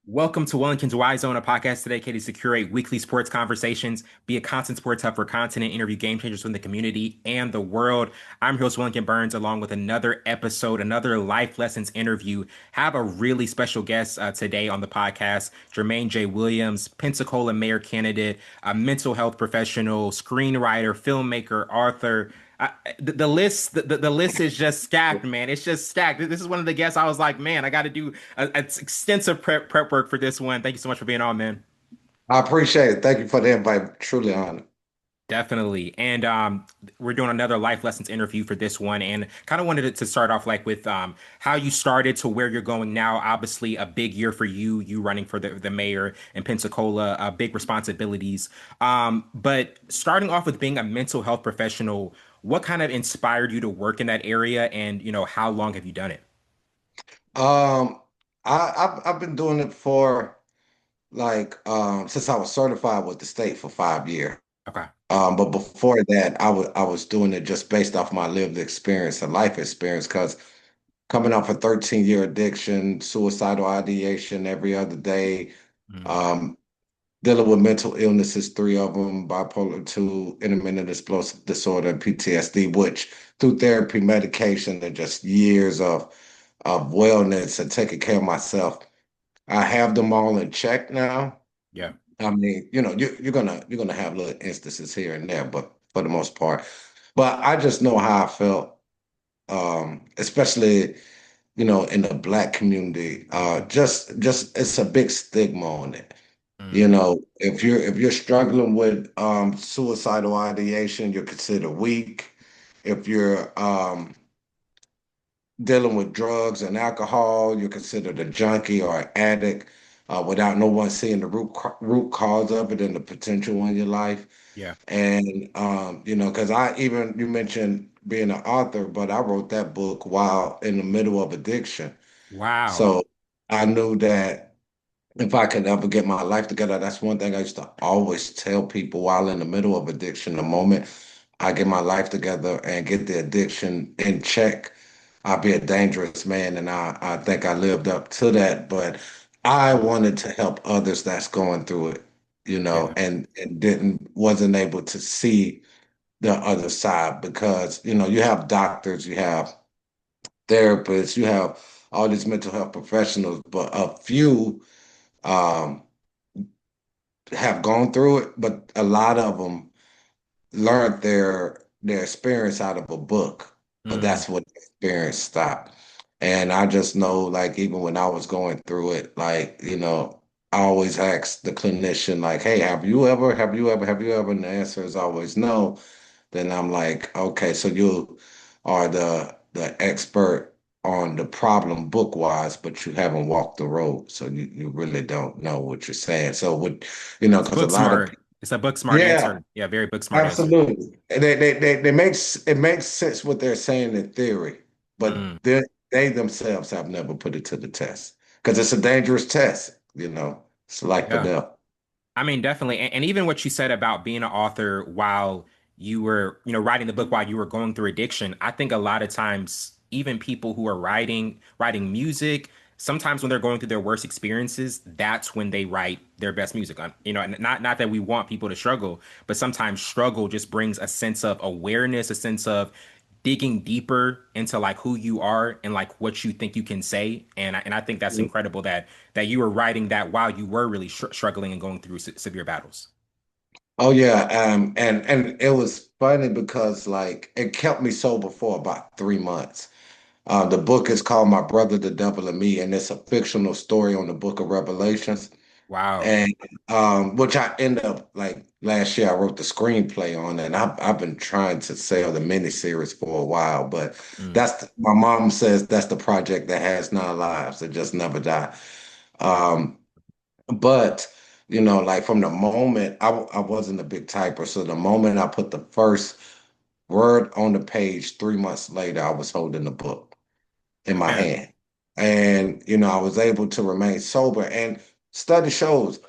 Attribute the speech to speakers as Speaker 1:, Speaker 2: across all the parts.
Speaker 1: Welcome to Wellington's Y Zone, a podcast dedicated to curate weekly sports conversations, be a constant sports hub for content and interview game changers from the community and the world. I'm your host, Wellington Burns, along with another episode, another life lessons interview. Have a really special guest today on the podcast, Jermaine J. Williams, Pensacola Mayor candidate, a mental health professional, screenwriter, filmmaker, author. The list is just stacked, man. It's just stacked. This is one of the guests I was like, man, I got to do a extensive prep work for this one. Thank you so much for being on, man.
Speaker 2: I appreciate it. Thank you for the invite. Truly honored.
Speaker 1: Definitely. And we're doing another life lessons interview for this one, and kind of wanted it to start off like with how you started to where you're going now. Obviously, a big year for you, you running for the mayor in Pensacola, big responsibilities. But starting off with being a mental health professional, what kind of inspired you to work in that area, and how long have you done it?
Speaker 2: Um, I've been doing it for since I was certified with the state for 5 years.
Speaker 1: Okay.
Speaker 2: But before that, I was doing it just based off my lived experience and life experience. Because coming off a 13-year addiction, suicidal ideation every other day,
Speaker 1: Mm.
Speaker 2: um, dealing with mental illnesses, three of them, bipolar 2, intermittent explosive disorder, and PTSD, which through therapy, medication, and just years of wellness and taking care of myself, I have them all in check now.
Speaker 1: Yeah.
Speaker 2: I mean, you're gonna have little instances here and there, but for the most part. But I just know how I felt, especially in the Black community. Just it's a big stigma on it.
Speaker 1: Mm.
Speaker 2: If you're struggling with suicidal ideation, you're considered weak. If you're dealing with drugs and alcohol, you're considered a junkie or an addict without no one seeing the root cause of it and the potential in your life.
Speaker 1: Yeah.
Speaker 2: And because you mentioned being an author, but I wrote that book while in the middle of addiction.
Speaker 1: Wow.
Speaker 2: So I knew that if I could ever get my life together, that's one thing I used to always tell people while in the middle of addiction. The moment I get my life together and get the addiction in check, I'll be a dangerous man. And I think I lived up to that. But I wanted to help others that's going through it,
Speaker 1: Yeah.
Speaker 2: and wasn't able to see the other side because, you have doctors, you have therapists, you have all these mental health professionals, but a few um, have gone through it, but a lot of them learned their experience out of a book, but
Speaker 1: Mm.
Speaker 2: that's what the experience stopped. And I just know, like, even when I was going through it, like, I always ask the clinician, like, hey, have you ever? And the answer is always no. Then I'm like, okay, so you are the expert on the problem book wise, but you haven't walked the road. So you really don't know what you're saying. So
Speaker 1: It's
Speaker 2: because a
Speaker 1: book
Speaker 2: lot of
Speaker 1: smart. It's a book smart
Speaker 2: yeah,
Speaker 1: answer. Yeah, very book smart answer.
Speaker 2: absolutely. It makes sense what they're saying in theory, but
Speaker 1: Mm.
Speaker 2: they themselves have never put it to the test because it's a dangerous test. It's life or
Speaker 1: Yeah.
Speaker 2: death.
Speaker 1: I mean, definitely. And even what you said about being an author while you were, writing the book while you were going through addiction, I think a lot of times, even people who are writing music, sometimes when they're going through their worst experiences, that's when they write their best music. And not that we want people to struggle, but sometimes struggle just brings a sense of awareness, a sense of digging deeper into like who you are and like what you think you can say. And I think that's incredible that you were writing that while you were really struggling and going through severe battles.
Speaker 2: Oh yeah, and it was funny because like it kept me sober for about 3 months. The book is called My Brother, the Devil and Me, and it's a fictional story on the Book of Revelations.
Speaker 1: Wow.
Speaker 2: And which I end up like last year I wrote the screenplay on it, and I've been trying to sell the miniseries for a while, but
Speaker 1: Mm.
Speaker 2: my mom says that's the project that has 9 lives that just never die. Um, but like from the moment I wasn't a big typer, so the moment I put the first word on the page, 3 months later, I was holding the book in my
Speaker 1: Yeah.
Speaker 2: hand. And I was able to remain sober. And study shows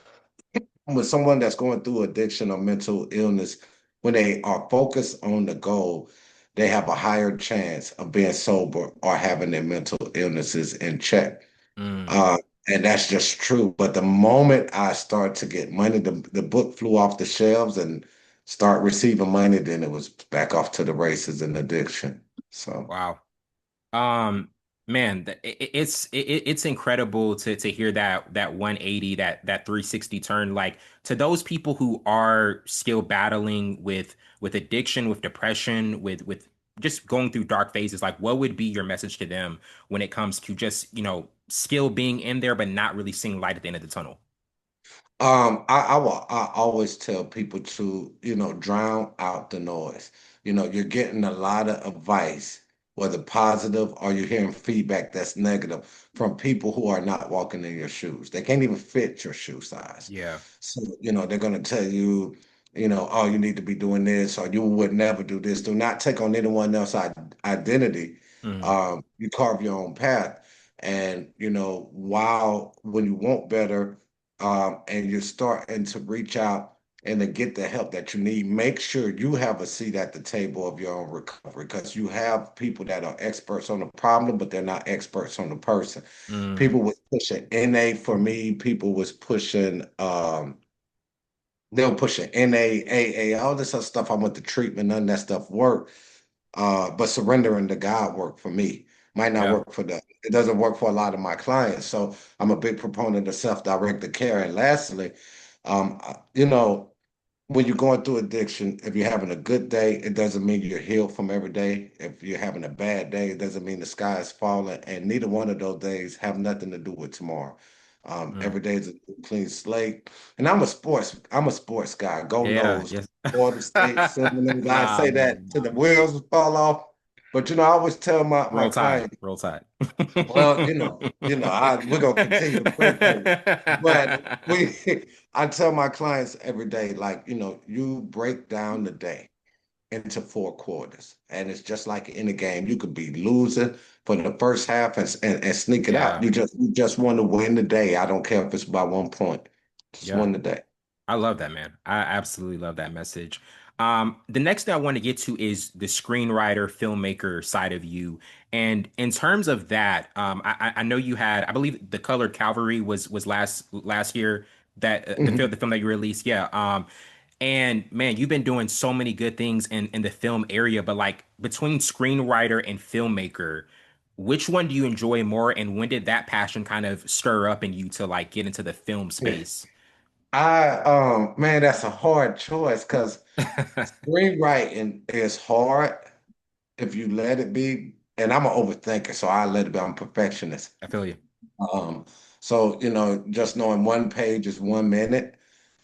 Speaker 2: with someone that's going through addiction or mental illness, when they are focused on the goal, they have a higher chance of being sober or having their mental illnesses in check.
Speaker 1: Mm.
Speaker 2: Uh, And that's just true. But the moment I start to get money, the book flew off the shelves and start receiving money, then it was back off to the races and addiction. So.
Speaker 1: Wow. Um, man, it's incredible to hear that 180, that 360 turn. Like, to those people who are still battling with addiction, with depression, with just going through dark phases, like, what would be your message to them when it comes to just, still being in there but not really seeing light at the end of the tunnel?
Speaker 2: I always tell people to, drown out the noise. You're getting a lot of advice, whether positive or you're hearing feedback that's negative from people who are not walking in your shoes. They can't even fit your shoe size.
Speaker 1: Yeah.
Speaker 2: So, they're going to tell you, oh, you need to be doing this, or you would never do this. Do not take on anyone else's identity.
Speaker 1: Mm,
Speaker 2: You carve your own path. And, while when you want better, and you're starting to reach out and to get the help that you need, make sure you have a seat at the table of your own recovery because you have people that are experts on the problem, but they're not experts on the person.
Speaker 1: mm,
Speaker 2: People was pushing NA for me. People was pushing, they were pushing NA, AA, all this other stuff. I went to treatment, none of that stuff worked. But surrendering to God worked for me. Might not
Speaker 1: yeah.
Speaker 2: work it doesn't work for a lot of my clients. So I'm a big proponent of self-directed care. And lastly, you know, when you're going through addiction, if you're having a good day, it doesn't mean you're healed from every day. If you're having a bad day, it doesn't mean the sky is falling. And neither one of those days have nothing to do with tomorrow.
Speaker 1: Mm,
Speaker 2: Every day is a clean slate. And I'm a sports guy. Go
Speaker 1: yeah.
Speaker 2: Noles,
Speaker 1: Yes.
Speaker 2: Florida State, Seminoles. I say that
Speaker 1: Um,
Speaker 2: to the wheels fall off. But I always tell my
Speaker 1: roll tide.
Speaker 2: clients,
Speaker 1: Roll tide.
Speaker 2: well, we're gonna continue to pray for you. But I tell my clients every day, like, you break down the day into 4 quarters. And it's just like in a game. You could be losing for the first half and sneak it out.
Speaker 1: Yeah.
Speaker 2: You just want to win the day. I don't care if it's by 1 point. Just
Speaker 1: Yeah.
Speaker 2: win the day.
Speaker 1: I love that, man. I absolutely love that message. The next thing I want to get to is the screenwriter, filmmaker side of you. And in terms of that, I know you had, I believe, The Colored Cavalry was last year, that
Speaker 2: Mhm.
Speaker 1: the film that you released. Yeah. And man, you've been doing so many good things in the film area, but like, between screenwriter and filmmaker, which one do you enjoy more? And when did that passion kind of stir up in you to like get into the film
Speaker 2: Yeah.
Speaker 1: space?
Speaker 2: Man, that's a hard choice because
Speaker 1: I
Speaker 2: screenwriting is hard if you let it be. And I'm an overthinker, so I let it be. I'm a perfectionist.
Speaker 1: feel you.
Speaker 2: Um, so, just knowing one page is 1 minute.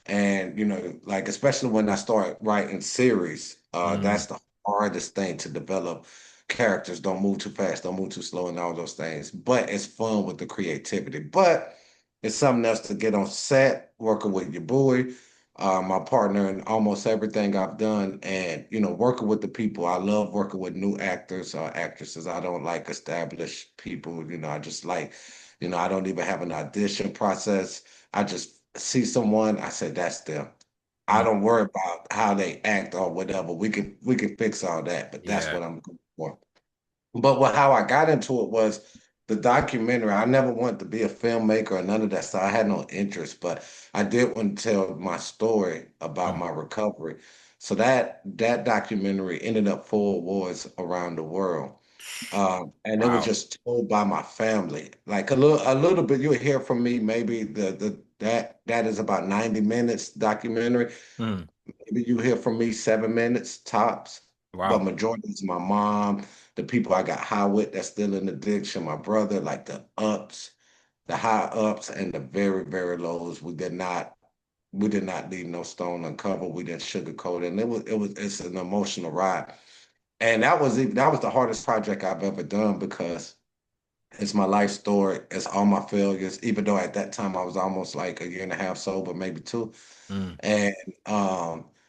Speaker 2: And, like, especially when I start writing series,
Speaker 1: Mm,
Speaker 2: that's the hardest thing to develop. Characters don't move too fast, don't move too slow, and all those things. But it's fun with the creativity. But it's something else to get on set, working with your boy, my partner in almost everything I've done, and working with the people. I love working with new actors or actresses. I don't like established people. I just like, I don't even have an audition process. I just see someone, I say that's them. I
Speaker 1: mm,
Speaker 2: don't worry about how they act or whatever. We can fix all that, but that's
Speaker 1: yeah.
Speaker 2: what I'm looking for. But how I got into it was the documentary. I never wanted to be a filmmaker or none of that stuff. I had no interest, but I did want to tell my story about
Speaker 1: Mm,
Speaker 2: my recovery. So that documentary ended up 4 awards around the world. And it was
Speaker 1: wow.
Speaker 2: just told by my family. Like a little bit, you'll hear from me. Maybe that is about 90 minutes documentary.
Speaker 1: Mm,
Speaker 2: Maybe you hear from me 7 minutes tops, but
Speaker 1: wow.
Speaker 2: majority is my mom, the people I got high with that's still in addiction, my brother, like the high ups and the very, very lows. We did not leave no stone uncovered. We didn't sugarcoat it. And it's an emotional ride. And that was the hardest project I've ever done because it's my life story. It's all my failures, even though at that time I was almost like a year and a half sober, maybe two.
Speaker 1: Mm,
Speaker 2: And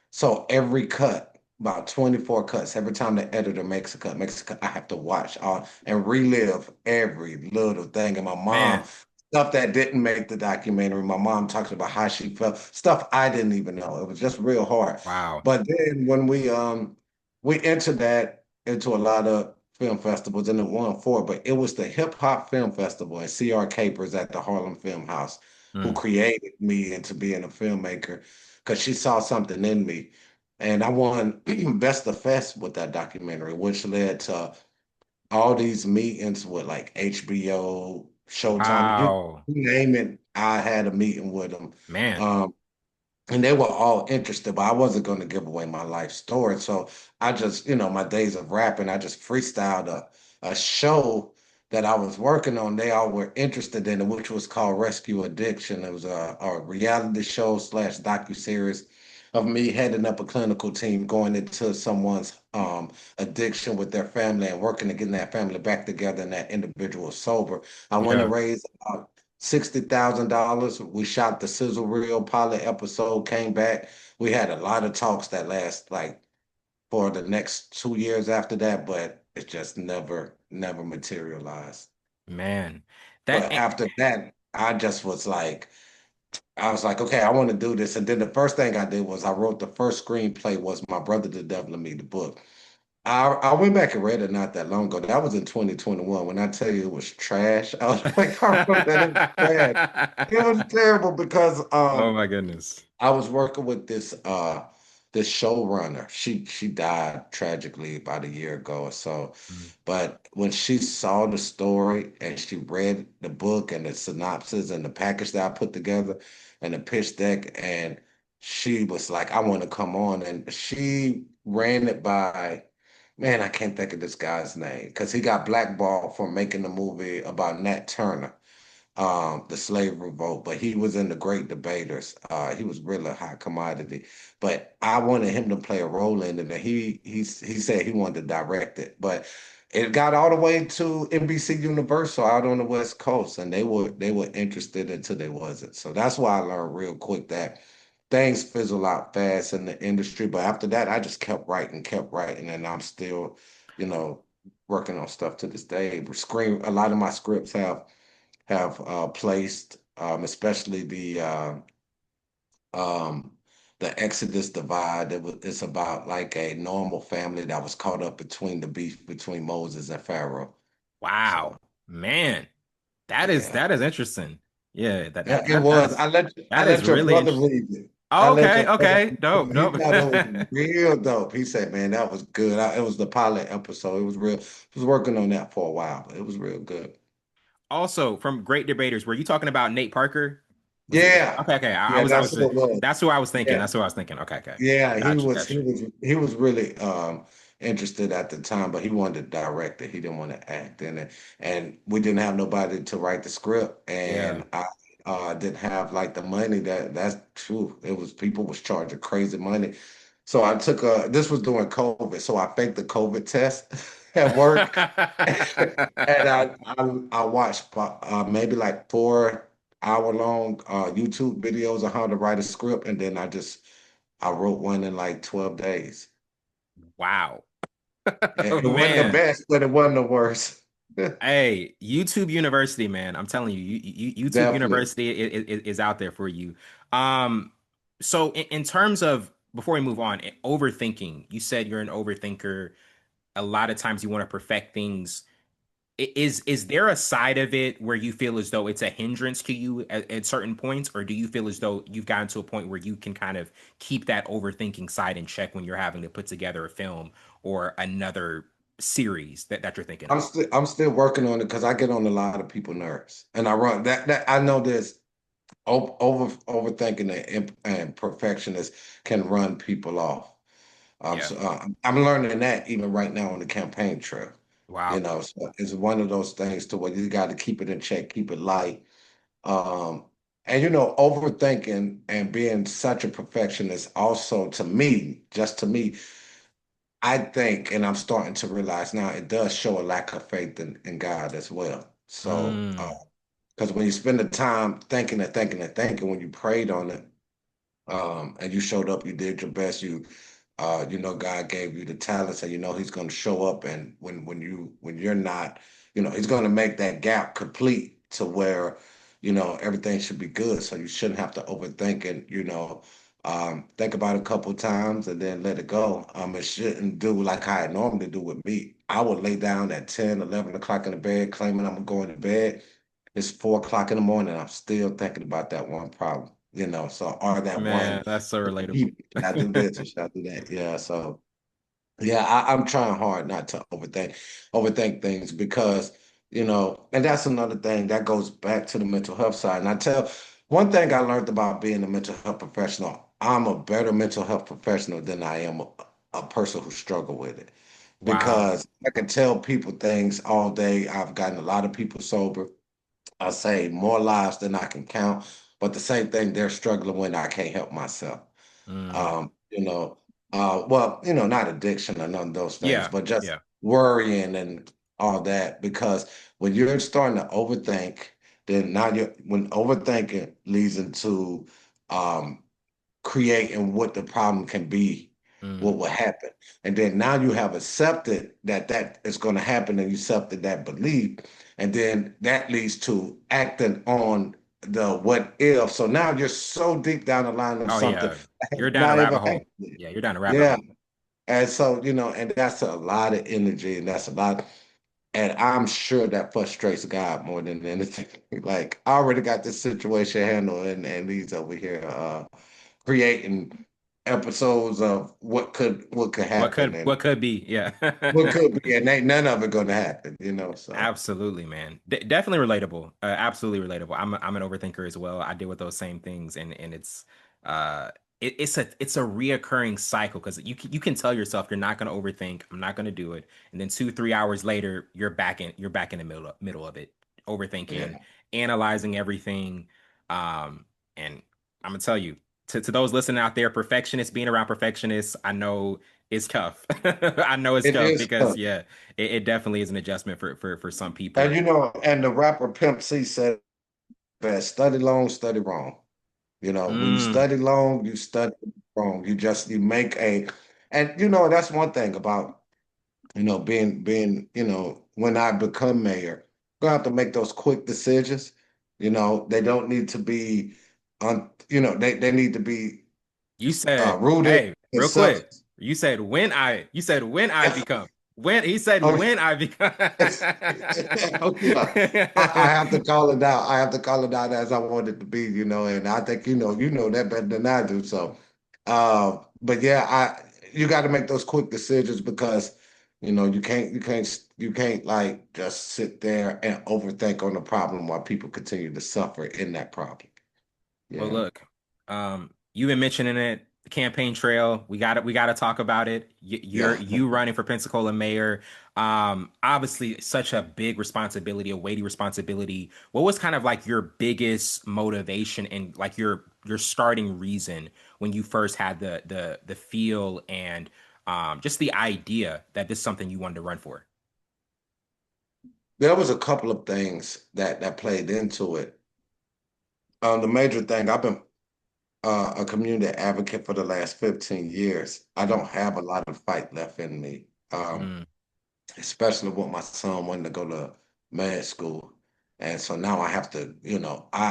Speaker 2: so every cut, about 24 cuts, every time the editor makes a cut, I have to watch and relive every little thing. And my mom,
Speaker 1: man.
Speaker 2: stuff that didn't make the documentary, my mom talks about how she felt, stuff I didn't even know. It was just real hard.
Speaker 1: Wow.
Speaker 2: But then when we entered that into a lot of film festivals and it won four, but it was the Hip Hop Film Festival and C.R. Capers at the Harlem Film House who
Speaker 1: Mm.
Speaker 2: created me into being a filmmaker because she saw something in me. And I won Best of Fest with that documentary, which led to all these meetings with like HBO, Showtime,
Speaker 1: Wow,
Speaker 2: you name it. I had a meeting with them.
Speaker 1: man.
Speaker 2: Um, and they were all interested, but I wasn't going to give away my life story. So I just, my days of rapping, I just freestyled a show that I was working on. They all were interested in it, which was called Rescue Addiction. It was a reality show slash docuseries of me heading up a clinical team, going into someone's addiction with their family and working to get that family back together and that individual sober. I want to
Speaker 1: Yeah.
Speaker 2: raise $60,000. We shot the sizzle reel pilot episode, came back. We had a lot of talks that last like for the next 2 years after that, but it just never materialized.
Speaker 1: Man, that
Speaker 2: But after that, I was like, okay, I want to do this. And then the first thing I did was I wrote the first screenplay was My Brother the Devil and Me, the book. I went back and read it not that long ago. That was in 2021. When I tell you it was trash, I was like, I wrote that it was trash. It was terrible because
Speaker 1: Oh my goodness.
Speaker 2: I was working with this showrunner. She died tragically about a year ago or so.
Speaker 1: Mm.
Speaker 2: But when she saw the story and she read the book and the synopsis and the package that I put together and the pitch deck, and she was like, I want to come on. And she ran it by, man, I can't think of this guy's name because he got blackballed for making a movie about Nat Turner, the slave revolt, but he was in the Great Debaters. He was really a high commodity, but I wanted him to play a role in it, and he said he wanted to direct it, but it got all the way to NBC Universal out on the West Coast, and they were interested until they wasn't. So that's why I learned real quick that things fizzle out fast in the industry. But after that, I just kept writing, and I'm still, you know, working on stuff to this day. But a lot of my scripts have placed, especially um, the Exodus divide. It's about like a normal family that was caught up between the beef between Moses and Pharaoh. So
Speaker 1: Wow, man, that is
Speaker 2: yeah,
Speaker 1: that is interesting. Yeah, that
Speaker 2: yeah,
Speaker 1: that
Speaker 2: it
Speaker 1: that
Speaker 2: was.
Speaker 1: that's
Speaker 2: I
Speaker 1: that is
Speaker 2: let your
Speaker 1: really
Speaker 2: brother
Speaker 1: interesting.
Speaker 2: read it. I
Speaker 1: Oh,
Speaker 2: let your
Speaker 1: okay,
Speaker 2: brother.
Speaker 1: okay, dope,
Speaker 2: He
Speaker 1: dope.
Speaker 2: thought it was real dope. He said, "Man, that was good." It was the pilot episode. It was real. I was working on that for a while, but it was real good.
Speaker 1: Also, from Great Debaters, were you talking about Nate Parker? Was it?
Speaker 2: Yeah,
Speaker 1: Okay, okay. I
Speaker 2: yeah,
Speaker 1: was, I
Speaker 2: that's
Speaker 1: was.
Speaker 2: what it was.
Speaker 1: That's who I was thinking.
Speaker 2: Yeah.
Speaker 1: That's who I was thinking. Okay, okay.
Speaker 2: Yeah, he
Speaker 1: Gotcha,
Speaker 2: was he
Speaker 1: gotcha.
Speaker 2: was he was really interested at the time, but he wanted to direct it. He didn't want to act in it, and we didn't have nobody to write the script,
Speaker 1: Yeah.
Speaker 2: and I didn't have like the money that's true. It was people was charging crazy money, so I took a. This was during COVID, so I faked the COVID test at work, and I watched maybe like 4 hour long YouTube videos on how to write a script, and then I wrote one in like 12 days.
Speaker 1: Wow.
Speaker 2: It wasn't the
Speaker 1: Man.
Speaker 2: best, but it wasn't the worst.
Speaker 1: Hey, YouTube University, man. I'm telling you, YouTube
Speaker 2: Definitely.
Speaker 1: University is out there for you. Um, so in terms of before we move on, overthinking, you said you're an overthinker. A lot of times you want to perfect things. Is there a side of it where you feel as though it's a hindrance to you at certain points, or do you feel as though you've gotten to a point where you can kind of keep that overthinking side in check when you're having to put together a film or another series that you're thinking of?
Speaker 2: I'm still working on it because I get on a lot of people nerves, and I run that I know this overthinking and perfectionist can run people off.
Speaker 1: Yeah.
Speaker 2: So I'm learning that even right now on the campaign trail.
Speaker 1: Wow.
Speaker 2: So it's one of those things to where you got to keep it in check, keep it light. Um, and overthinking and being such a perfectionist also to me, just to me, I think, and I'm starting to realize now, it does show a lack of faith in God as well. So,
Speaker 1: Mm,
Speaker 2: because when you spend the time thinking and thinking and thinking, when you prayed on it, and you showed up, you did your best, God gave you the talents, and He's going to show up, and when you're not, He's going to make that gap complete to where, everything should be good. So you shouldn't have to overthink it, Think about it a couple times and then let it go. It shouldn't do like how I normally do with me. I would lay down at 10, 11 o'clock in the bed, claiming I'm going to bed. It's 4 o'clock in the morning. I'm still thinking about that one problem, so or that one,
Speaker 1: Man, that's so relatable.
Speaker 2: should I do this or should I do that? Yeah. So yeah, I'm trying hard not to overthink things because, and that's another thing that goes back to the mental health side. And one thing I learned about being a mental health professional, I'm a better mental health professional than I am a person who struggle with it.
Speaker 1: Wow.
Speaker 2: Because I can tell people things all day. I've gotten a lot of people sober. I say more lives than I can count. But the same thing they're struggling with, I can't help myself.
Speaker 1: Mm.
Speaker 2: Um, you know, well, not addiction or none of those things,
Speaker 1: Yeah,
Speaker 2: but just
Speaker 1: yeah.
Speaker 2: worrying and all that. Because when you're starting to overthink, then now when overthinking leads into um, creating what the problem can be,
Speaker 1: Mm.
Speaker 2: what will happen. And then now you have accepted that that is going to happen and you accepted that belief. And then that leads to acting on the what if. So now you're so deep down the line of
Speaker 1: Oh
Speaker 2: something
Speaker 1: yeah.
Speaker 2: that has
Speaker 1: You're down a
Speaker 2: not
Speaker 1: rabbit
Speaker 2: even
Speaker 1: hole.
Speaker 2: happened.
Speaker 1: Yeah, you're down a rabbit
Speaker 2: Yeah.
Speaker 1: hole.
Speaker 2: And so, and that's a lot of energy and that's a lot. And I'm sure that frustrates God more than anything. Like, I already got this situation handled, and he's over here creating episodes of what could happen and
Speaker 1: What could be? Yeah.
Speaker 2: what could be, and ain't none of it gonna happen. So
Speaker 1: Absolutely, man. Definitely relatable. Absolutely relatable. I'm an overthinker as well. I deal with those same things, and uh it's a reoccurring cycle because you can tell yourself you're not going to overthink. I'm not going to do it, and then 2 3 hours later you're back in the middle of it, overthinking,
Speaker 2: yeah,
Speaker 1: analyzing everything. And I'm gonna tell you to those listening out there, perfectionists, being around perfectionists, I know it's tough. I know it's
Speaker 2: it
Speaker 1: tough
Speaker 2: is
Speaker 1: because
Speaker 2: tough.
Speaker 1: yeah, it definitely is an adjustment for some
Speaker 2: And
Speaker 1: people.
Speaker 2: and the rapper Pimp C said best, study long, study wrong. When you
Speaker 1: Mm,
Speaker 2: study long, you study wrong. You make and that's one thing about being, when I become mayor, I'm gonna have to make those quick decisions. They don't need to be they need to be
Speaker 1: you said,
Speaker 2: rooted
Speaker 1: hey,
Speaker 2: in
Speaker 1: real quick.
Speaker 2: substance.
Speaker 1: You said when I become. When he said
Speaker 2: Oh,
Speaker 1: when I become.
Speaker 2: oh, yeah. I have to call it out. I have to call it out as I want it to be, and I think you know that better than I do. So but yeah, you got to make those quick decisions because you can't like just sit there and overthink on the problem while people continue to suffer in that problem.
Speaker 1: Well,
Speaker 2: Yeah.
Speaker 1: look, you've been mentioning it, the campaign trail. We got to talk about it.
Speaker 2: Yeah.
Speaker 1: You running for Pensacola mayor. Obviously, such a big responsibility, a weighty responsibility. What was kind of like your biggest motivation and like your starting reason when you first had the feel and just the idea that this is something you wanted to run for?
Speaker 2: There was a couple of things that played into it. The major thing, I've been a community advocate for the last 15 years. I
Speaker 1: Mm,
Speaker 2: don't have a lot of fight left in me,
Speaker 1: mm,
Speaker 2: especially with my son wanting to go to med school. And so now I have to,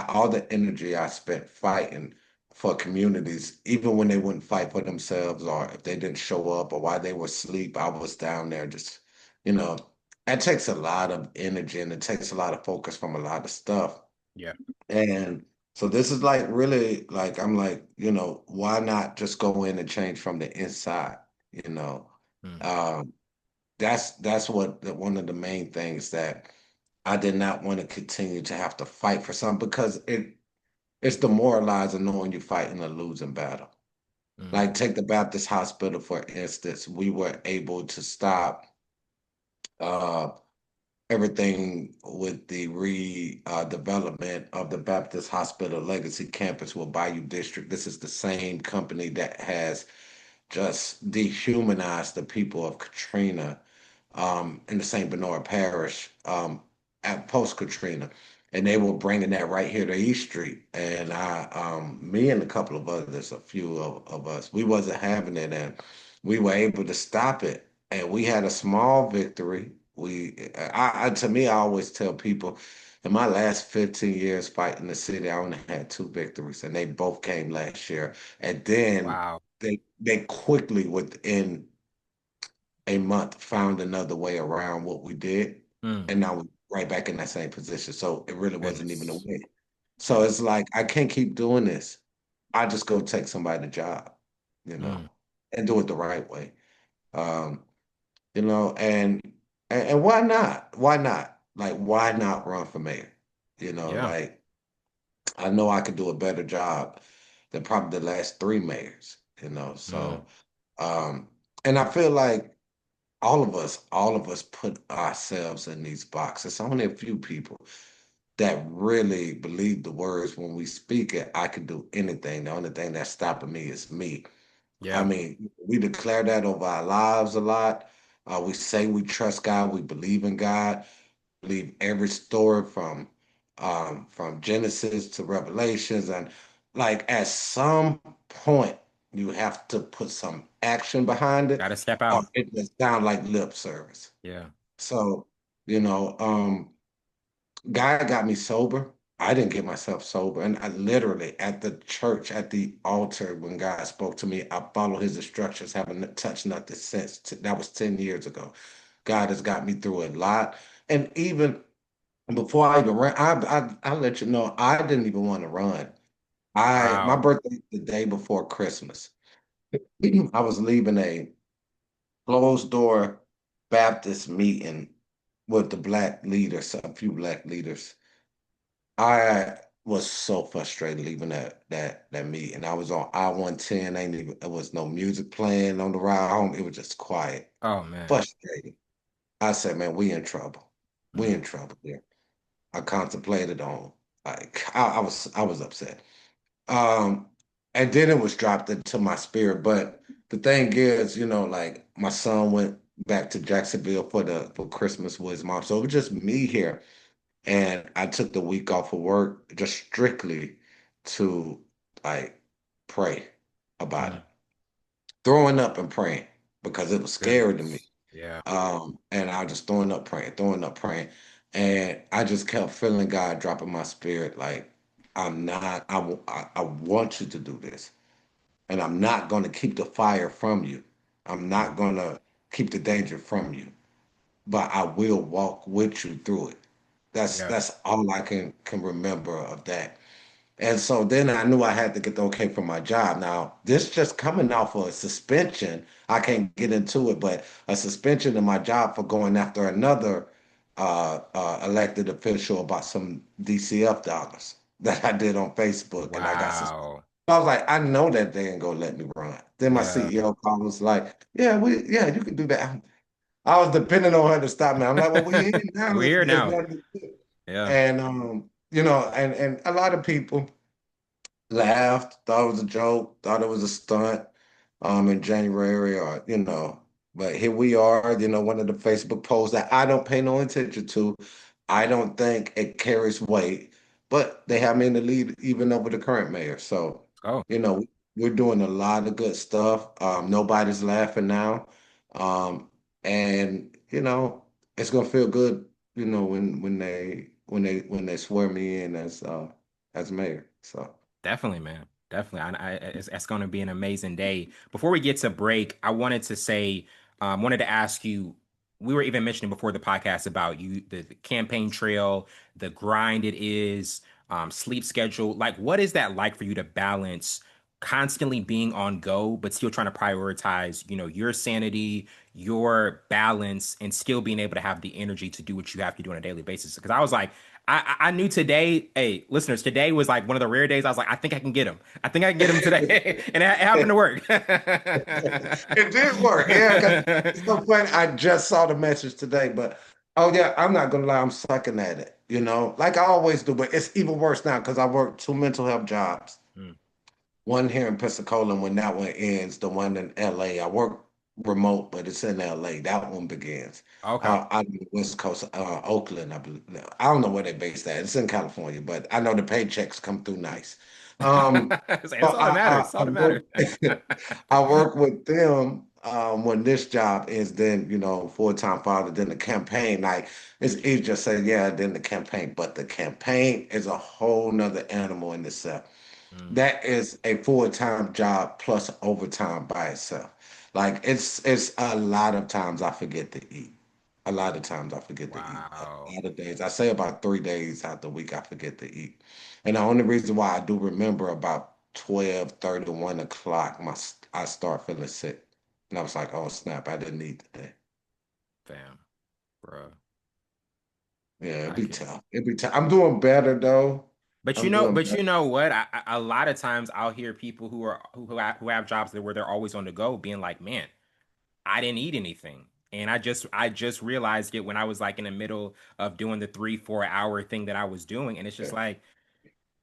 Speaker 2: all the energy I spent fighting for communities, even when they wouldn't fight for themselves or if they didn't show up or while they were asleep, I was down there just, you know, that takes a lot of energy and it takes a lot of focus from a lot of stuff.
Speaker 1: yeah.
Speaker 2: And so this is like really like I'm like, why not just go in and change from the inside? You know,
Speaker 1: Mm,
Speaker 2: um, that's one of the main things that I did not want to continue to have to fight for something because it's demoralizing knowing you're fighting a losing battle.
Speaker 1: mm,
Speaker 2: Like take the Baptist Hospital for instance, we were able to stop uh, everything with the development of the Baptist Hospital Legacy Campus with Bayou District. This is the same company that has just dehumanized the people of Katrina in the St. Bernard Parish at post Katrina. And they were bringing that right here to East Street. And me and a couple of others, a few of us, we wasn't having it. And we were able to stop it. And we had a small victory. To me, I always tell people, In my last 15 years fighting the city, I only had two victories, and they both came last year. And then
Speaker 1: Wow.
Speaker 2: they quickly, within a month, found another way around what we did,
Speaker 1: Mm,
Speaker 2: and now we're right back in that same position. So it really wasn't even a
Speaker 1: goodness.
Speaker 2: win. So
Speaker 1: Yeah.
Speaker 2: it's like I can't keep doing this. I just go take somebody's job,
Speaker 1: Mm,
Speaker 2: and do it the right way. Um, and why not? Why not? Like, why not run for mayor?
Speaker 1: yeah.
Speaker 2: Like I know I could do a better job than probably the last three mayors.
Speaker 1: Mm,
Speaker 2: So um, and I feel like all of us put ourselves in these boxes. Only a few people that really believe the words when we speak it. I can do anything. The only thing that's stopping me is me. I
Speaker 1: yeah.
Speaker 2: mean, we declare that over our lives a lot. We say we trust God, we believe in God, believe every story from Genesis to Revelations, and like at some point you have to put some action behind it,
Speaker 1: Gotta step
Speaker 2: or
Speaker 1: out.
Speaker 2: it just sound like lip service.
Speaker 1: Yeah.
Speaker 2: So, you know, God got me sober. I didn't get myself sober. And I literally at the church, at the altar, when God spoke to me, I followed his instructions, haven't touched nothing since. That was 10 years ago. God has got me through a lot. And even before I even ran, I let you know, I didn't even want to run. My
Speaker 1: Wow.
Speaker 2: birthday the day before Christmas. I was leaving a closed door Baptist meeting with the black leaders, a few black leaders. I was so frustrated leaving that meeting. I was on I-110. Ain't even there was no music playing on the ride home. It was just quiet.
Speaker 1: Oh man.
Speaker 2: Frustrating. I said, man, we in trouble. We
Speaker 1: Mm,
Speaker 2: in trouble here. I contemplated on I was upset. Um, and then it was dropped into my spirit. But the thing is, like my son went back to Jacksonville for Christmas with his mom. So it was just me here. And I took the week off of work just strictly to like pray about it.
Speaker 1: mm,
Speaker 2: Throwing up and praying because it was scary to me.
Speaker 1: goodness. Yeah.
Speaker 2: And I was just throwing up, praying, throwing up, praying. And I just kept feeling God dropping my spirit like, I'm not, I want you to do this. And I'm not going to keep the fire from you. I'm
Speaker 1: Mm,
Speaker 2: not going to keep the danger from you, but I will walk with you through it. That's
Speaker 1: yeah.
Speaker 2: that's all I can remember of that. And so then I knew I had to get the okay from my job. Now, this just coming off of a suspension. I can't get into it, but a suspension of my job for going after another elected official about some DCF dollars that I did on Facebook, and I got suspended.
Speaker 1: Wow.
Speaker 2: I was like, I know that they ain't gonna let me run. Then my
Speaker 1: Yeah.
Speaker 2: CEO called was like, yeah, you can do that. I was depending on her to stop me. I'm like, well, we in now.
Speaker 1: We're here
Speaker 2: There's
Speaker 1: now.
Speaker 2: nothing to do.
Speaker 1: Yeah.
Speaker 2: And and a lot of people laughed, thought it was a joke, thought it was a stunt in January but here we are, one of the Facebook posts that I don't pay no attention to. I don't think it carries weight, but they have me in the lead even over the current mayor. So,
Speaker 1: Oh,
Speaker 2: you know, we're doing a lot of good stuff. Nobody's laughing now. Um, and it's gonna feel good, when they swear me in as mayor. So
Speaker 1: definitely, man. Definitely. It's going to be an amazing day. Before we get to break, I wanted to say, wanted to ask you, we were even mentioning before the podcast about you, the campaign trail, the grind it is, sleep schedule. Like, what is that like for you to balance constantly being on go, but still trying to prioritize, your sanity, your balance, and still being able to have the energy to do what you have to do on a daily basis? Because I was like, I knew today, hey, listeners, today was like one of the rare days I was like, I think I can get him. I think I can get him today. And it happened to work.
Speaker 2: it did work, yeah. Because it's so funny. I just saw the message today, but oh yeah, I'm not gonna lie, I'm sucking at it. Like I always do, but it's even worse now because I work two mental health jobs.
Speaker 1: Mm,
Speaker 2: One here in Pensacola, and when that one ends, the one in LA. I work remote, but it's in LA. That one begins.
Speaker 1: Okay.
Speaker 2: Out on the West Coast, Oakland, I believe. I don't know where they based that. It's in California, but I know the paychecks come through nice. Um, so
Speaker 1: That's all that matters. That's all
Speaker 2: I
Speaker 1: that matters.
Speaker 2: work I work with them when this job is then, full-time father, then the campaign. Like it's easy to say, yeah, then the campaign, but the campaign is a whole nother animal in itself.
Speaker 1: Mm,
Speaker 2: That is a full-time job plus overtime by itself. Like it's a lot of times I forget to eat. A lot of times I forget to eat. A
Speaker 1: wow.
Speaker 2: lot of days. I say about 3 days out the week I forget to eat. And the only reason why I do remember about 12:30 to 1 o'clock, I start feeling sick. And I was like, oh snap, I didn't eat today.
Speaker 1: Fam, bro.
Speaker 2: Yeah, it'd
Speaker 1: I
Speaker 2: be
Speaker 1: can.
Speaker 2: tough. It'd be tough. I'm doing better though.
Speaker 1: But
Speaker 2: I'm doing
Speaker 1: you
Speaker 2: better.
Speaker 1: know what? A lot of times I'll hear people who have jobs that where they're always on the go, being like, "Man, I didn't eat anything," and I just realized it when I was like in the middle of doing the 3 4 hour thing that I was doing, and it's just
Speaker 2: Yeah.
Speaker 1: like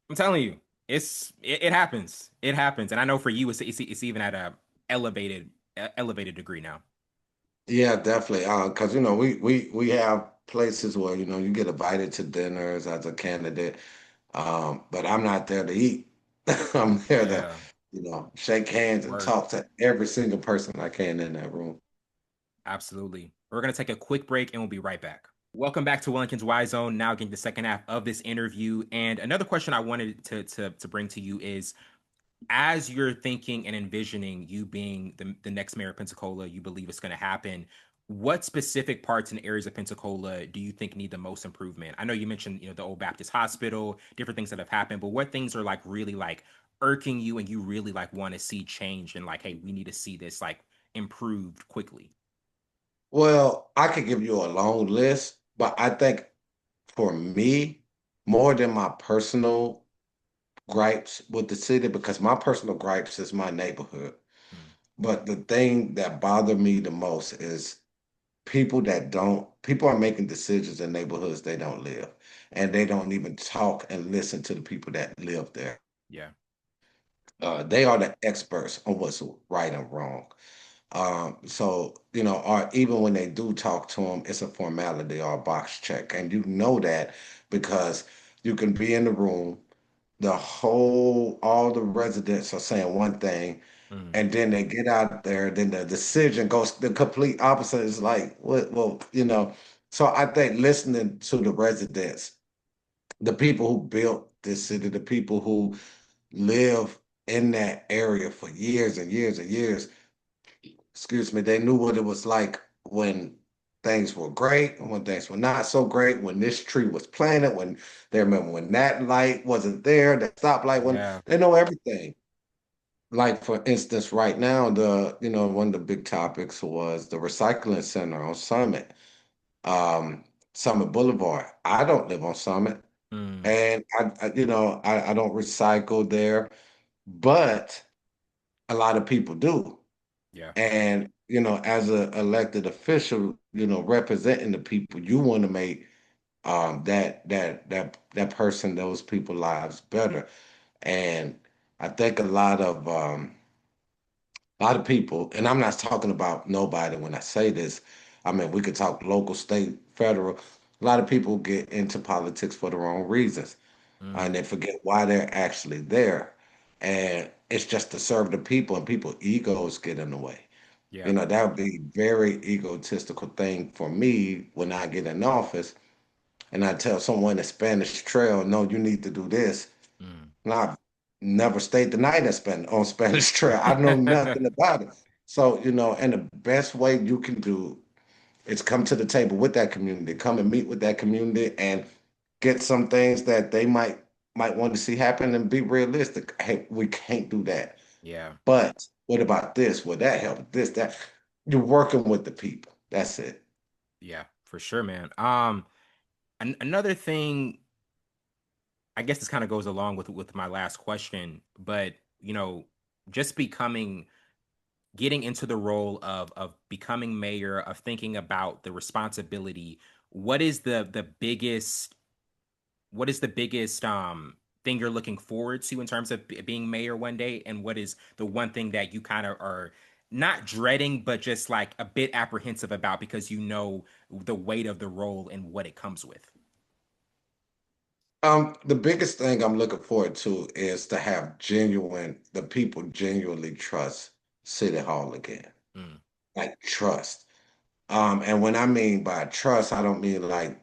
Speaker 1: I'm telling you, it happens, it happens, and I know for you, it's even at a elevated degree now.
Speaker 2: Yeah, definitely. Because we have places where you get invited to dinners as a candidate, but I'm not there to eat. I'm there to,
Speaker 1: Yeah,
Speaker 2: shake hands and
Speaker 1: work.
Speaker 2: talk to every single person I can in that room.
Speaker 1: Absolutely. We're going to take a quick break and we'll be right back. Welcome back to Wellington's Y Zone. Now getting the second half of this interview. And another question I wanted to bring to you is as you're thinking and envisioning you being the next mayor of Pensacola, you believe it's going to happen. What specific parts and areas of Pensacola do you think need the most improvement? I know you mentioned, the old Baptist hospital, different things that have happened, but what things are like really like irking you and you really like want to see change and like, hey, we need to see this like improved quickly?
Speaker 2: Well, I could give you a long list, but I think for me, more than my personal gripes with the city, because my personal gripes is my neighborhood.
Speaker 1: Mm,
Speaker 2: But the thing that bothered me the most is people are making decisions in neighborhoods they don't live, and they don't even talk and listen to the people that live there.
Speaker 1: yeah.
Speaker 2: They are the experts on what's right and wrong. So or even when they do talk to them, it's a formality or a box check, and you know that because you can be in the room, all the residents are saying one thing,
Speaker 1: Mm,
Speaker 2: and then they get out there, then the decision goes the complete opposite. It's like, what, well, So I think listening to the residents, the people who built this city, the people who live in that area for years and years and years, excuse me, they knew what it was like when things were great and when things were not so great, when this tree was planted, when they remember when that light wasn't there, that stoplight, when
Speaker 1: yeah.
Speaker 2: they know everything. Like for instance, right now, one of the big topics was the recycling center on um, Summit Boulevard. I don't live on Summit,
Speaker 1: Mm,
Speaker 2: and I don't recycle there, but a lot of people do.
Speaker 1: yeah.
Speaker 2: And as an elected official, representing the people, you want to make that person, those people lives better. And I think a lot of people, and I'm not talking about nobody when I say this. I mean, we could talk local, state, federal. A lot of people get into politics for the wrong reasons, and
Speaker 1: Mm,
Speaker 2: they forget why they're actually there. And it's just to serve the people, and people egos get in the way.
Speaker 1: yeah.
Speaker 2: That would be very egotistical thing for me when I get in office and I tell someone in Spanish Trail, no, you need to do this.
Speaker 1: Mm.
Speaker 2: And I've never stayed the night on Spanish Trail. I know nothing about it. So, and the best way you can do is come to the table with that community, come and meet with that community and get some things that they might want to see happen and be realistic. Hey, we can't do that.
Speaker 1: Yeah.
Speaker 2: But what about this? Will that help? This, that. You're working with the people. That's it.
Speaker 1: Yeah, for sure, man. Another thing, I guess this kind of goes along with my last question, but you know, just getting into the role of becoming mayor, of thinking about the responsibility, what is the biggest thing you're looking forward to in terms of being mayor one day, and what is the one thing that you kind of are not dreading, but just like a bit apprehensive about because you know the weight of the role and what it comes with?
Speaker 2: The biggest thing I'm looking forward to is to have the people genuinely trust City Hall again.
Speaker 1: Mm,
Speaker 2: Like trust. And when I mean by trust, I don't mean like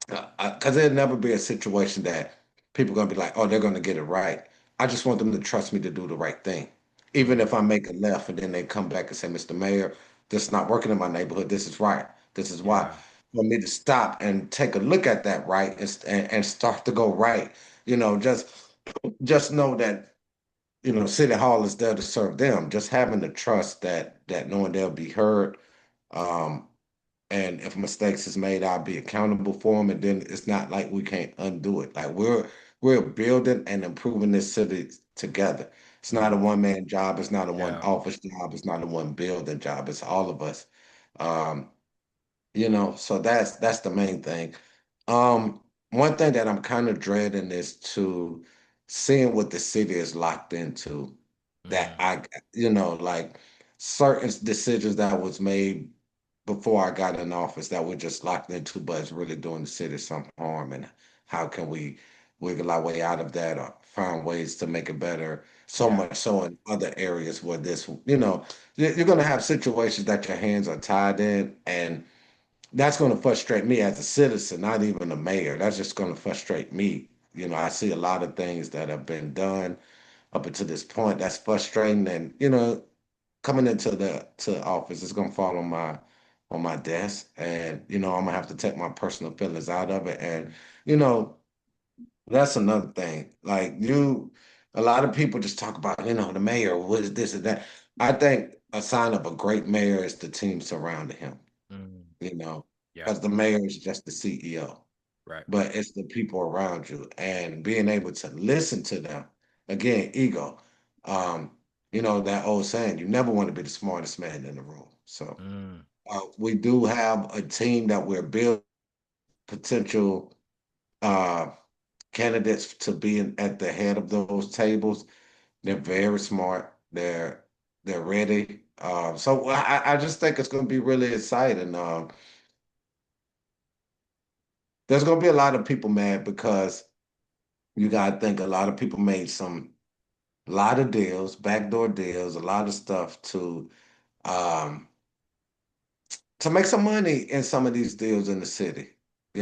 Speaker 2: because there'll never be a situation that people are gonna be like, oh, they're gonna get it right. I just want them to trust me to do the right thing. Even
Speaker 1: mm,
Speaker 2: if I make a left and then they come back and say, Mr. Mayor, this is not working in my neighborhood. This is right. This is why.
Speaker 1: yeah,
Speaker 2: For me to stop and take a look at that right and start to go right, you know, just know that, City Hall is there to serve them. Just having the trust that knowing they'll be heard. Um, and if mistakes is made, I'll be accountable for them. And then it's not like we can't undo it. Like we're building and improving this city together. It's not a
Speaker 1: mm,
Speaker 2: one man job. It's not a one
Speaker 1: yeah,
Speaker 2: office job. It's not a one building job. It's all of us. Um, so that's the main thing. One thing that I'm kind of dreading is to seeing what the city is locked into. That
Speaker 1: mm,
Speaker 2: like certain decisions that was made before I got in office that we're just locked into, but it's really doing the city some harm. And how can we wiggle our way out of that or find ways to make it better? So
Speaker 1: yeah,
Speaker 2: much so in other areas where you're going to have situations that your hands are tied in, and that's going to frustrate me as a citizen, not even the mayor. That's just going to frustrate me. I see a lot of things that have been done up until this point that's frustrating, and coming into the to office, it's gonna fall on my desk, and I'm gonna have to take my personal feelings out of it, and you know that's another thing. Like a lot of people just talk about the mayor, what is this and that. I think a sign of a great mayor is the team surrounding him.
Speaker 1: mm,
Speaker 2: You know,
Speaker 1: yeah,
Speaker 2: because the mayor is just the CEO,
Speaker 1: right,
Speaker 2: but it's the people around you and being able to listen to them. Again, ego. Um, that old saying, you never want to be the smartest man in the room. So
Speaker 1: mm,
Speaker 2: we do have a team that we're building potential uh, candidates to be at the head of those tables. They're very smart. They're ready. So I just think it's going to be really exciting. There's going to be a lot of people mad because you got to think a lot of people made a lot of deals, backdoor deals, a lot of stuff um, to make some money in some of these deals in the city,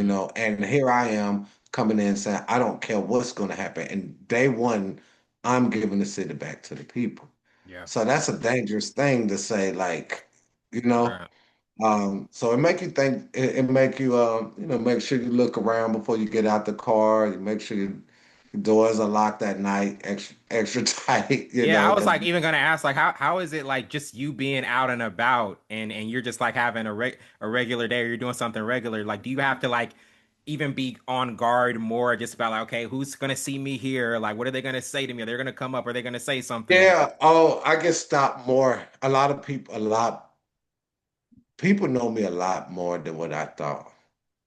Speaker 1: mm,
Speaker 2: and here I am coming in saying, I don't care what's going to happen. And day one, I'm giving the city back to the people.
Speaker 1: yeah,
Speaker 2: So that's a dangerous thing to say, like, you know.
Speaker 1: right.
Speaker 2: So it make you think, it make you, make sure you look around before you get out the car. You make sure your doors are locked at night, extra, extra tight,
Speaker 1: Yeah, I was
Speaker 2: because
Speaker 1: like even gonna ask like how is it like just you being out and about and you're just like having a regular day or you're doing something regular like do you have to like even be on guard more just about like okay who's gonna see me here like what are they gonna say to me are they gonna come up are they gonna say something
Speaker 2: yeah. Oh, I get stopped more. A lot people know me a lot more than what I thought.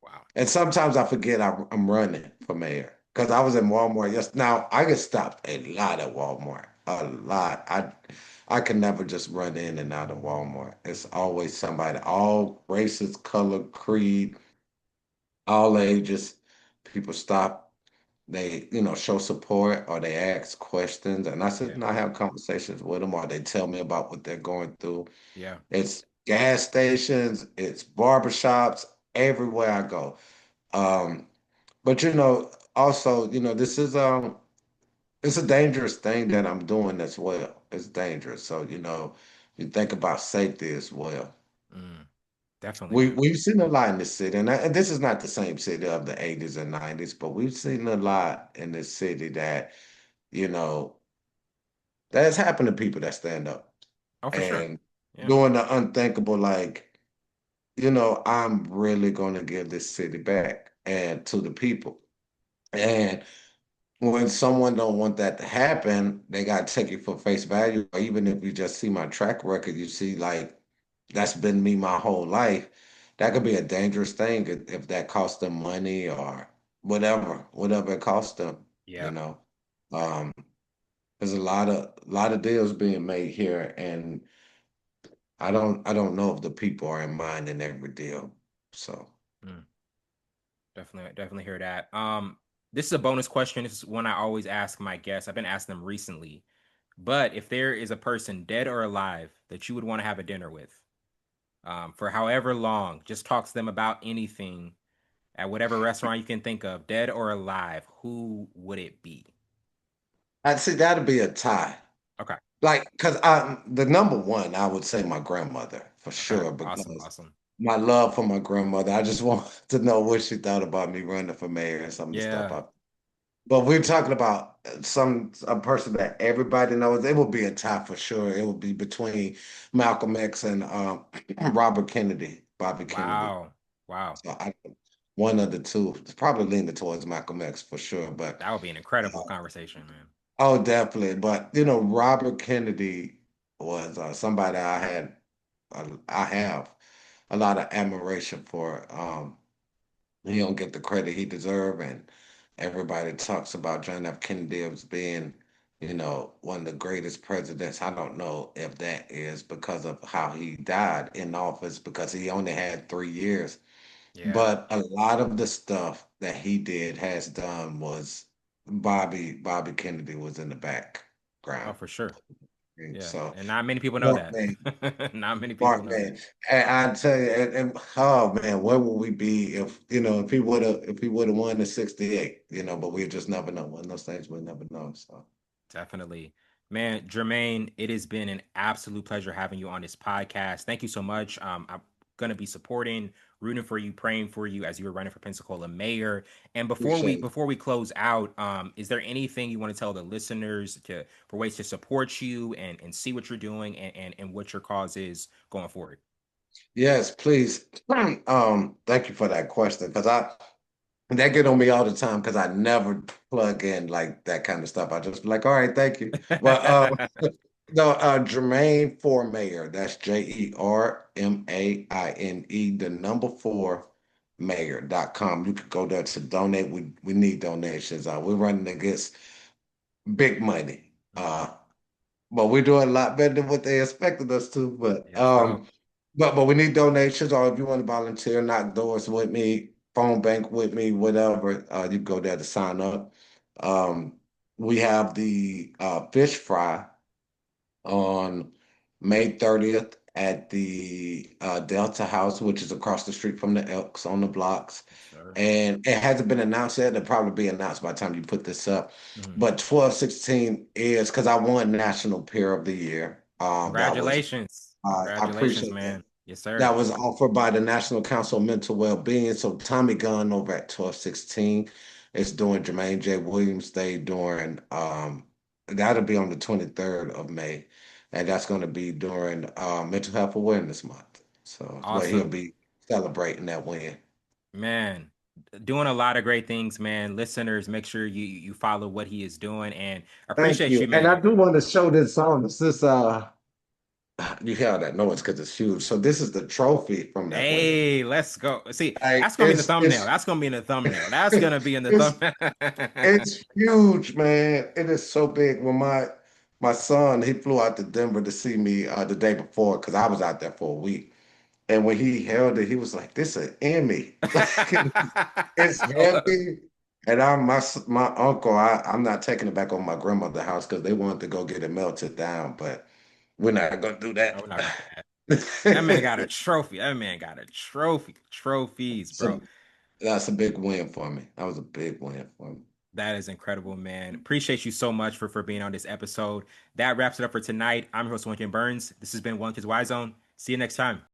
Speaker 1: wow
Speaker 2: And sometimes I forget I'm running for mayor because I was in Walmart. Yes, now I get stopped a lot at Walmart. A lot. I can never just run in and out of Walmart. It's always somebody, all races, color, creed, all ages. People stop. They, show support or they ask questions, and I sit
Speaker 1: yeah
Speaker 2: and I have conversations with them, or they tell me about what they're going through.
Speaker 1: yeah
Speaker 2: It's gas stations, it's barbershops, everywhere I go. Um, but also, this is it's a dangerous thing that I'm doing as well. It's dangerous. So, you think about safety as well.
Speaker 1: mm, definitely
Speaker 2: We've seen a lot in this city, and this is not the same city of the 80s and 90s, but we've seen a lot in this city that, you know, that's happened to people that stand up
Speaker 1: oh for sure
Speaker 2: and
Speaker 1: yeah
Speaker 2: doing the unthinkable, like, I'm really gonna give this city back and to the people. And when someone don't want that to happen, they got to take it for face value. Or even if you just see my track record, you see like that's been me my whole life. That could be a dangerous thing if that costs them money or whatever it costs them, you
Speaker 1: yeah
Speaker 2: know. Um, There's a lot of deals being made here, and I don't know if the people are in mind in every deal. So
Speaker 1: Mm, definitely hear that. This is a bonus question. This is one I always ask my guests. I've been asking them recently. But if there is a person dead or alive that you would want to have a dinner with, for however long, just talk to them about anything at whatever restaurant you can think of, dead or alive, who would it be?
Speaker 2: I'd say that'd be a tie.
Speaker 1: Okay.
Speaker 2: Like, because the number one, I would say my grandmother for
Speaker 1: Okay.
Speaker 2: sure,
Speaker 1: Awesome.
Speaker 2: because
Speaker 1: Awesome.
Speaker 2: my love for my grandmother, I just want to know what she thought about me running for mayor and some of the stuff.
Speaker 1: Yeah.
Speaker 2: But we're talking about a person that everybody knows. It would be a tie for sure. It would be between Malcolm X and Robert Kennedy, Bobby Kennedy.
Speaker 1: Wow. Wow.
Speaker 2: So one of the two. It's probably leaning towards Malcolm X for sure. But
Speaker 1: That would be an incredible conversation, man.
Speaker 2: oh, definitely. But Robert Kennedy was somebody I have a lot of admiration for. He don't get the credit he deserves, and everybody talks about John F. Kennedy as being, one of the greatest presidents. I don't know if that is because of how he died in office, because he only had 3 years.
Speaker 1: Yeah.
Speaker 2: But a lot of the stuff that he has done was Bobby Kennedy was in the
Speaker 1: Oh,
Speaker 2: background.
Speaker 1: for sure. Yeah.
Speaker 2: So
Speaker 1: And not many people know
Speaker 2: smart
Speaker 1: that.
Speaker 2: man,
Speaker 1: Not many people
Speaker 2: smart
Speaker 1: know that.
Speaker 2: man. And I tell you, oh man, where would we be if he would have won in '68? But we just never know. One of those things we never know. So
Speaker 1: Definitely. Man, Jermaine, it has been an absolute pleasure having you on this podcast. Thank you so much. I'm going to be supporting, rooting for you, praying for you as you're running for Pensacola Mayor. And before we
Speaker 2: appreciate it.
Speaker 1: before we close out, is there anything you want to tell the listeners for ways to support you and see what you're doing and what your cause is going forward?
Speaker 2: Yes, please. Thank you for that question, because that get on me all the time, because I never plug in like that kind of stuff. I just be like, all right, thank you. But no, Jermaine for Mayor. That's Jermaine, the number four mayor.com. You could go there to donate. We need donations. We're running against big money.
Speaker 1: Mhm.
Speaker 2: But we're doing a lot better than what they expected us to. But
Speaker 1: Let's go.
Speaker 2: we need donations, or if you want to volunteer, knock doors with me, phone bank with me, whatever, you can go there to sign up. Um, we have the fish fry on May 30th at the Delta House, which is across the street from the Elks on the blocks.
Speaker 1: Yes, sir.
Speaker 2: And it hasn't been announced yet. It'll probably be announced by the time you put this up.
Speaker 1: Mhm.
Speaker 2: But 1216 is because I won National Peer of the Year. That was
Speaker 1: Congratulations.
Speaker 2: I
Speaker 1: Congratulations,
Speaker 2: appreciate that.
Speaker 1: man. Yes,
Speaker 2: That
Speaker 1: sir.
Speaker 2: was offered by the National Council of Mental Well-Being. So Tommy Gunn over at 1216 is doing Jermaine J. Williams Day during that'll be on the 23rd of May. And that's going to be during Mental Health Awareness Month. So it's where he'll
Speaker 1: Awesome.
Speaker 2: be celebrating that win.
Speaker 1: Man, doing a lot of great things, man. Listeners, make sure you follow what he is doing and
Speaker 2: Thank
Speaker 1: appreciate
Speaker 2: you.
Speaker 1: you,
Speaker 2: And I
Speaker 1: man.
Speaker 2: do want to show this on. This you hear that noise because it's huge. So this is the trophy from that win.
Speaker 1: Hey, let's go. See,
Speaker 2: Like
Speaker 1: that's gonna be in the thumbnail. That's gonna be in the thumbnail. That's gonna be in the
Speaker 2: it's
Speaker 1: thumbnail.
Speaker 2: It's huge, man. It is so big. When my son, he flew out to Denver to see me the day before, because I was out there for a week. And when he held it, he was like, "This is an Emmy." Like, it's heavy. And my uncle, I'm not taking it back on my grandmother's house because they wanted to go get it melted down, but we're not gonna do
Speaker 1: Oh,
Speaker 2: that.
Speaker 1: we're not gonna do that. That man got a trophy. That man got a trophy. Trophies, bro.
Speaker 2: So that's a big win for me. That was a big win for me.
Speaker 1: That is incredible, man. Appreciate you so much for being on this episode. That wraps it up for tonight. I'm your host, Wellington Burns. This has been Wellington's Y Zone. See you next time.